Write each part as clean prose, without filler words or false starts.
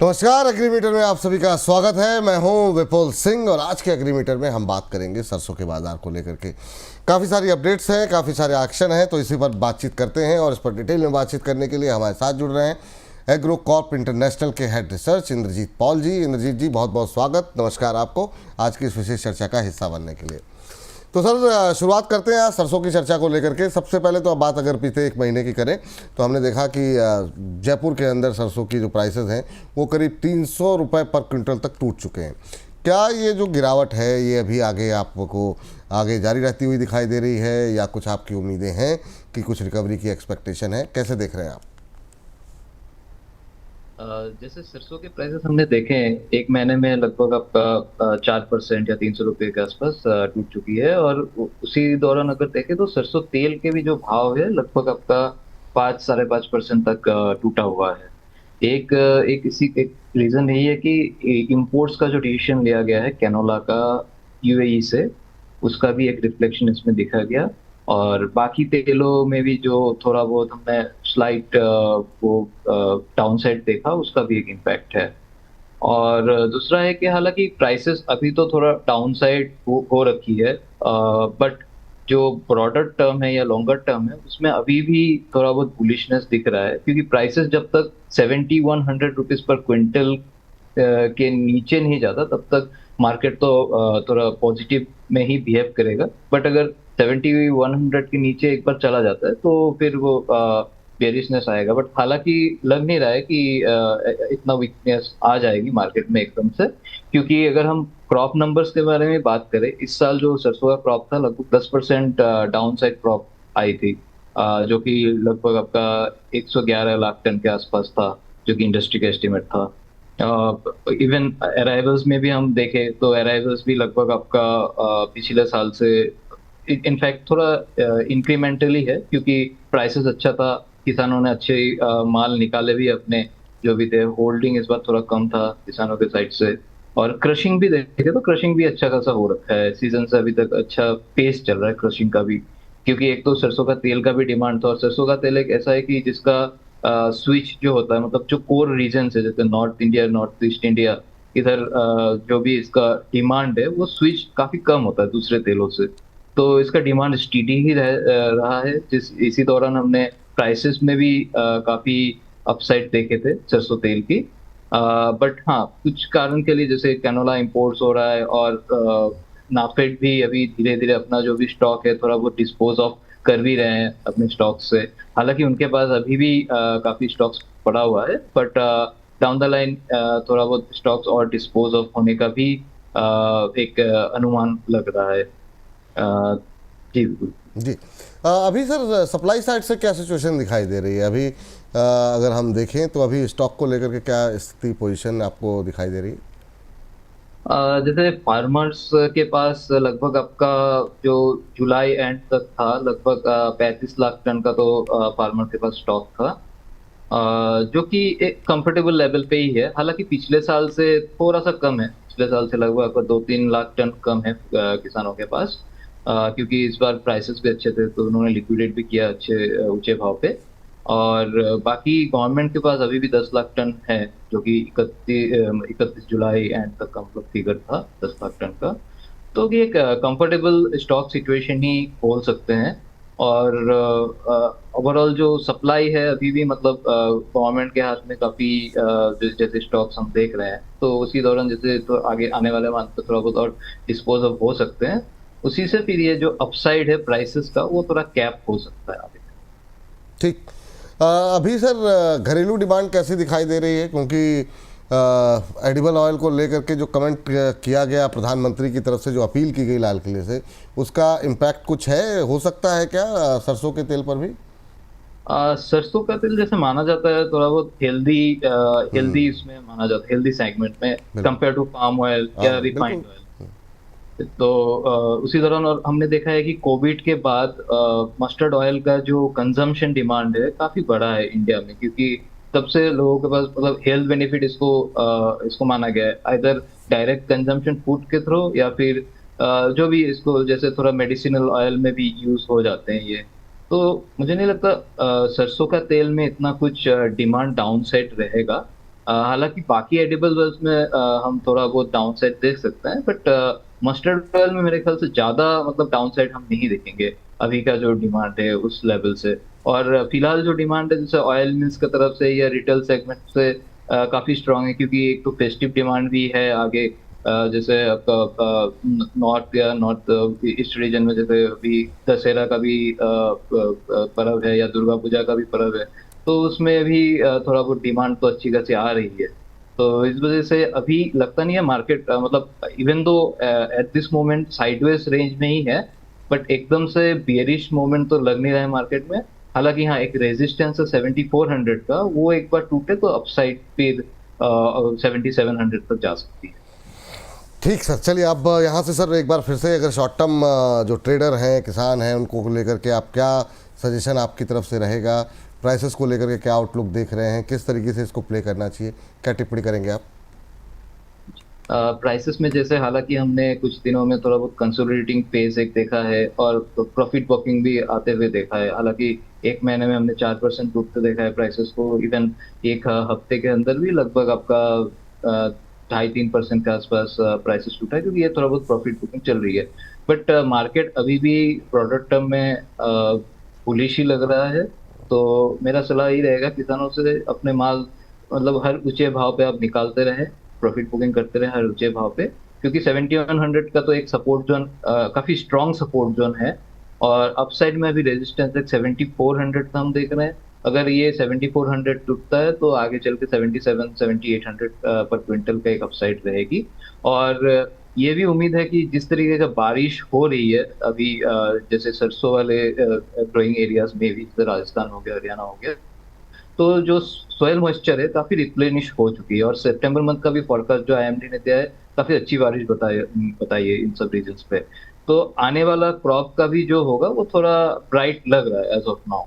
नमस्कार। एग्रीमीटर में आप सभी का स्वागत है। मैं हूं विपुल सिंह और आज के एग्रीमीटर में हम बात करेंगे सरसों के बाजार को लेकर के। काफ़ी सारी अपडेट्स हैं, काफ़ी सारे एक्शन हैं, तो इसी पर बातचीत करते हैं। और इस पर डिटेल में बातचीत करने के लिए हमारे साथ जुड़ रहे हैं एग्रो कॉर्प इंटरनेशनल के हेड रिसर्च इंद्रजीत पॉल जी। इंद्रजीत जी, बहुत बहुत स्वागत, नमस्कार आपको आज की इस विशेष चर्चा का हिस्सा बनने के लिए। तो सर, शुरुआत करते हैं आज सरसों की चर्चा को लेकर के। सबसे पहले तो अब बात अगर बीते एक महीने की करें तो हमने देखा कि जयपुर के अंदर सरसों की जो प्राइसेस हैं वो करीब 300 रुपये पर क्विंटल तक टूट चुके हैं। क्या ये जो गिरावट है ये अभी आगे आपको आगे जारी रहती हुई दिखाई दे रही है या कुछ आपकी उम्मीदें हैं कि कुछ रिकवरी की एक्सपेक्टेशन है? कैसे देख रहे हैं आप? जैसे सरसों के प्राइसेस हमने देखे हैं, एक महीने में लगभग आपका 4% या 300 रुपये के आसपास टूट चुकी है। और उसी दौरान अगर देखें तो सरसों तेल के भी जो भाव है लगभग आपका 5-5.5% तक टूटा हुआ है। एक रीजन यही है कि इंपोर्ट्स का जो डिसीजन लिया गया है कैनोला का यूएई से, उसका भी एक रिफ्लेक्शन इसमें दिखा गया। और बाकी तेलों में भी जो थोड़ा बहुत हमने स्लाइट वो डाउन साइड देखा, उसका भी एक इम्पैक्ट है। और दूसरा है कि हालांकि प्राइसेस अभी तो थोड़ा डाउन साइड हो रखी है, बट जो ब्रॉडर टर्म है या लॉन्गर टर्म है उसमें अभी भी थोड़ा बहुत बुलिशनेस दिख रहा है, क्योंकि प्राइसेस जब तक 70-100 रुपीज पर क्विंटल के नीचे नहीं जाता तब तक मार्केट तो थोड़ा पॉजिटिव में ही बिहेव करेगा। बट अगर 70-100 के नीचे एक बार चला जाता है तो फिर वो बेरिशनेस आएगा। बट हालांकि लग नहीं रहा है कि इतना वीकनेस आ जाएगी मार्केट में एकदम से, क्योंकि अगर हम क्रॉप नंबर्स के बारे में बात करें, इस साल जो सरसों का क्रॉप था लगभग 10% डाउन साइड क्रॉप आई थी, जो कि लगभग आपका 111 लाख टन के आसपास था, जो कि इंडस्ट्री का एस्टिमेट था। इवन अराइवल्स में भी हम देखें तो अराइवल्स भी लगभग आपका पिछले साल से इनफैक्ट थोड़ा इंक्रीमेंटली है, क्योंकि प्राइसेस अच्छा था, किसानों ने अच्छे माल निकाले भी अपने, जो भी थे। होल्डिंग इस बार थोड़ा कम था किसानों के साइड से। और क्रशिंग भी देखे तो क्रशिंग भी अच्छा खासा हो रखा है, सीजन से अभी तक अच्छा पेस चल रहा है क्रशिंग का भी, क्योंकि एक तो सरसों का तेल का भी डिमांड था। और सरसों का तेल एक ऐसा है कि जिसका स्विच जो होता है, मतलब जो कोर रीजन है जैसे north India, north east India, इधर जो भी इसका डिमांड है वो स्विच काफी कम होता है दूसरे तेलों से। तो इसका डिमांड स्टीडी ही रहा है। इसी दौरान हमने प्राइसेस में भी काफी अपसाइड देखे थे सरसों तेल की। बट हाँ, कुछ कारण के लिए जैसे कैनोला इंपोर्ट्स हो रहा है, और नाफेड भी अभी धीरे धीरे अपना जो भी स्टॉक है थोड़ा बहुत डिस्पोज ऑफ कर भी रहे हैं अपने स्टॉक से। हालांकि उनके पास अभी भी काफी स्टॉक्स पड़ा हुआ है, बट डाउन द लाइन थोड़ा बहुत स्टॉक्स और डिस्पोज ऑफ होने का भी एक अनुमान लग रहा है। जी बिल्कुल। जी। अभी सर सप्लाई साइड से क्या सिचुएशन दिखाई दे रही है? अभी अगर हम देखें तो अभी स्टॉक को लेकर के क्या स्थिति, पोजीशन आपको दिखाई दे रही है? जैसे फार्मर्स के पास लगभग आपका जो जुलाई एंड तक था लगभग 35 लाख टन का तो फार्मर के पास स्टॉक था, जो कि एक कंफर्टेबल लेवल पे ही है। हालांकि पिछले साल से थोड़ा सा कम है, पिछले साल से लगभग आपका 2-3 लाख टन कम है किसानों के पास, क्योंकि इस बार प्राइसेस भी अच्छे थे तो उन्होंने लिक्विडेट भी किया अच्छे ऊंचे भाव पे। और बाकी गवर्नमेंट के पास अभी भी 10 लाख टन है, जो कि 31 जुलाई एंड तक का मतलब फिगर था 10 लाख टन का। तो ये एक कंफर्टेबल स्टॉक सिचुएशन ही बोल सकते हैं। और ओवरऑल जो सप्लाई है अभी भी मतलब गवर्नमेंट के हाथ में काफी जैसे स्टॉक्स हम देख रहे हैं, तो उसी दौरान जैसे तो आगे आने वाले मंथ में थोड़ा बहुत और डिस्पोज ऑफ हो सकते हैं। उसी से फिर ये जो अपसाइड है प्राइसेस का वो थोड़ा कैप हो सकता है आगे। ठीक। अभी सर घरेलू डिमांड कैसी दिखाई दे रही है? क्योंकि एडिबल ऑयल को लेकर के जो कमेंट किया गया प्रधानमंत्री की तरफ से, जो अपील की गई लाल किले से, उसका इम्पैक्ट कुछ है, हो सकता है क्या सरसों के तेल पर भी? सरसों का तेल जैसे माना जाता है थोड़ा बहुत हेल्दी, हेल्दी इसमें माना जाता है, हेल्दी सेगमेंट में बिल्कुल। कंपेयर टू पाम ऑयल या हाँ, रिफाइंड बिल्कुल। ऑयल। तो उसी दौरान और हमने देखा है कि कोविड के बाद मस्टर्ड ऑयल का जो कंजम्पशन डिमांड है काफी बढ़ा है इंडिया में, क्योंकि तब से लोगों के पास मतलब हेल्थ बेनिफिट इसको माना गया है, आइदर डायरेक्ट कंजम्पशन फूड के थ्रू या फिर जो भी इसको जैसे थोड़ा मेडिसिनल ऑयल में भी यूज हो जाते हैं ये। तो मुझे नहीं लगता सरसों का तेल में इतना कुछ डिमांड डाउन साइड रहेगा। हालांकि बाकी एडिबल ऑयल्स में हम थोड़ा बहुत डाउन साइड देख सकते हैं, बट मस्टर्ड ऑयल में मेरे ख्याल से ज्यादा मतलब डाउन साइड हम नहीं देखेंगे अभी का जो डिमांड है उस लेवल से। और फिलहाल जो डिमांड है जैसे ऑयल मिल्स की तरफ से या रिटेल सेगमेंट से काफी स्ट्रांग है, क्योंकि एक तो फेस्टिव डिमांड भी है आगे। जैसे आपका नॉर्थ या नॉर्थ ईस्ट रीजन में जैसे अभी दशहरा का भी पर्व है या दुर्गा पूजा का भी पर्व है, तो उसमें भी थोड़ा बहुत डिमांड तो अच्छी खासी आ रही है। तो इस वजह से अभी लगता नहीं है मार्केट मतलब even though at this moment sideways range में ही है, बट एकदम से बियरिश मोमेंट तो लग नहीं रहा है मार्केट में। हालांकि हाँ, एक रेजिस्टेंस है 7400 का, वो एक बार टूटे तो अपसाइड फिर 7700 तक जा सकती है। ठीक सर, चलिए अब यहाँ से सर एक बार फिर से अगर शॉर्ट टर्म जो ट्रेडर हैं, किसान हैं, उनको लेकर के आप क्या सजेशन आपकी तरफ से रहेगा, प्राइसेस को लेकर के क्या आउटलुक देख रहे हैं, किस तरीके से इसको प्ले करना चाहिए, क्या टिप्पणी करेंगे आप? प्राइसेस में जैसे हालांकि हमने कुछ दिनों में थोड़ा बहुत कंसोलिडेटिंग फेज एक देखा है और प्रॉफिट बुकिंग भी आते हुए देखा है। हालांकि एक महीने में हमने 4% टूटते देखा है प्राइसेस को। इवन एक हफ्ते के अंदर भी लगभग आपका 2.5-3% के आसपास प्राइसेस टूटा है, क्योंकि ये थोड़ा बहुत प्रॉफिट बुकिंग चल रही है। बट मार्केट अभी भी प्रोडक्ट टर्म में बुलिश ही लग रहा है। तो मेरा सलाह ये रहेगा किसानों से अपने माल मतलब हर ऊंचे भाव पे आप निकालते रहे, प्रॉफिट बुकिंग करते रहे हर ऊंचे भाव पे, क्योंकि 7100 का तो एक सपोर्ट जोन काफी स्ट्रॉन्ग सपोर्ट जोन है। और अपसाइड में अभी रेजिस्टेंस एक 7400 का हम देख रहे हैं। अगर ये 7400 टूटता है तो आगे चल के 77-7800 पर क्विंटल का एक अपसाइड रहेगी। और ये भी उम्मीद है कि जिस तरीके का बारिश हो रही है अभी जैसे सरसों वाले ग्रोइंग एरियाज में भी, जैसे राजस्थान हो गया, हरियाणा हो गया, तो जो सॉइल मॉइस्चर है काफी रिप्लेनिश हो चुकी है। और सितंबर मंथ का भी फॉरकास्ट जो आईएमडी ने दिया है, काफी अच्छी बारिश बताई है इन सब रीजन्स पे। तो आने वाला क्रॉप का भी जो होगा वो थोड़ा ब्राइट लग रहा है एज ऑफ नाउ।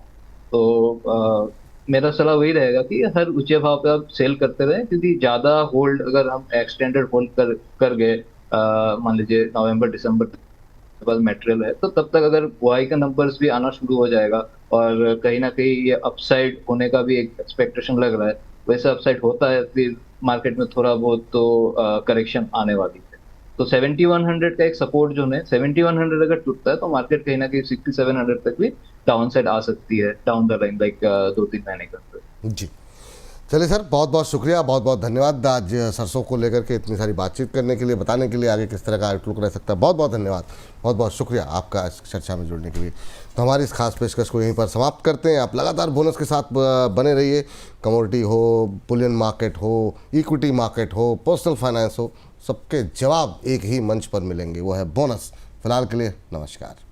तो मेरा सलाह वही रहेगा कि हर ऊंचे भाव पे आप सेल करते रहें, क्योंकि ज्यादा होल्ड अगर हम एक्सटेंडेड होल्ड कर गए मान लीजिए नवंबर दिसंबर के पास मटेरियल है, तो तब तक अगर बुआई का नंबर्स भी आना शुरू हो जाएगा और कहीं ना कहीं ये अपसाइड होने का भी एक एक्सपेक्टेशन लग रहा है, वैसे अपसाइड होता है फिर मार्केट में थोड़ा बहुत तो करेक्शन आने वाली है। तो 7100 का एक सपोर्ट जोन है, 7100 अगर टूटता है तो मार्केट कहीं ना कहीं 6700 तक भी डाउन साइड आ सकती है डाउन द लाइन, लाइक 2-3 महीने के अंदर। जी, चलिए सर, बहुत बहुत शुक्रिया, बहुत बहुत धन्यवाद आज सरसों को लेकर के इतनी सारी बातचीत करने के लिए, बताने के लिए आगे किस तरह का आउटलुक रह सकता है। बहुत बहुत धन्यवाद, बहुत बहुत शुक्रिया आपका इस चर्चा में जुड़ने के लिए। तो हमारी इस खास पेशकश को यहीं पर समाप्त करते हैं। आप लगातार बोनस के साथ बने रहिए। कमोडिटी हो, बुलियन मार्केट हो, इक्विटी मार्केट हो, पर्सनल फाइनेंस हो, सबके जवाब एक ही मंच पर मिलेंगे, वो है बोनस। फिलहाल के लिए नमस्कार।